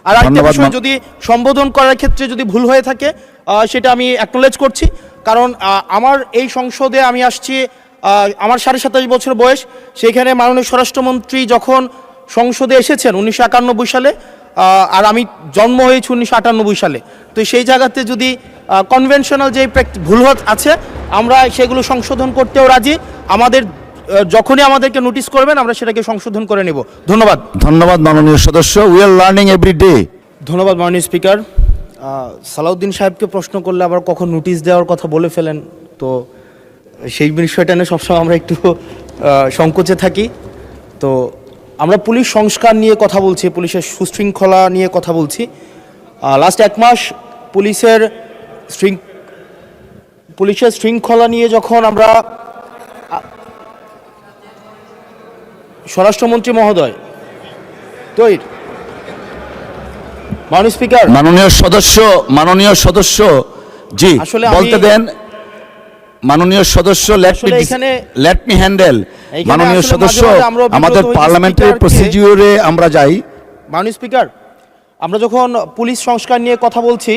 আর একটা বিষয়, যদি সম্বোধন করার ক্ষেত্রে যদি ভুল হয়ে থাকে সেটা আমি অ্যাকনোলেজ করছি, কারণ আমার এই সংসদে আমি আসছি, আমার 27.5 বছর বয়স। সেখানে মাননীয় স্বরাষ্ট্রমন্ত্রী যখন সংসদে এসেছেন 1991 সালে, আর আমি জন্ম হয়েছি 1998 সালে। তো সেই জায়গাতে যদি কনভেনশনাল যে ভুল আছে, আমরা সেগুলো সংশোধন করতেও রাজি। আমাদের যখনই আমাদেরকে নোটিশ করবেন আমরা সেটাকে সংশোধন করে নেব। ধন্যবাদ। ধন্যবাদ মাননীয় সদস্য। We are learning every day. ধন্যবাদ মাননীয় স্পিকার। সালাউদ্দিন সাহেবকে প্রশ্ন করলে আবার কখন নোটিশ দেওয়ার কথা বলে ফেলেন, তো সেই বিষয়টা নিয়ে সবসময় আমরা একটু সংকোচে থাকি। তো আমরা পুলিশ সংস্কার নিয়ে কথা বলছি, পুলিশের সুশৃঙ্খলা নিয়ে কথা বলছি। লাস্ট 1 মাস পুলিশের শৃঙ্খলা নিয়ে যখন আমরা, স্বরাষ্ট্রমন্ত্রী মহোদয় তৈরি, মাননীয় স্পিকার, মাননীয় সদস্য জি বলতে দেন। মাননীয় সদস্য, লেট মি হ্যান্ডেল। মাননীয় সদস্য, আমাদের পার্লামেন্টারি প্রসিডিউরে আমরা যাই। মাননীয় স্পিকার, আমরা যখন পুলিশ সংস্কার নিয়ে কথা বলছি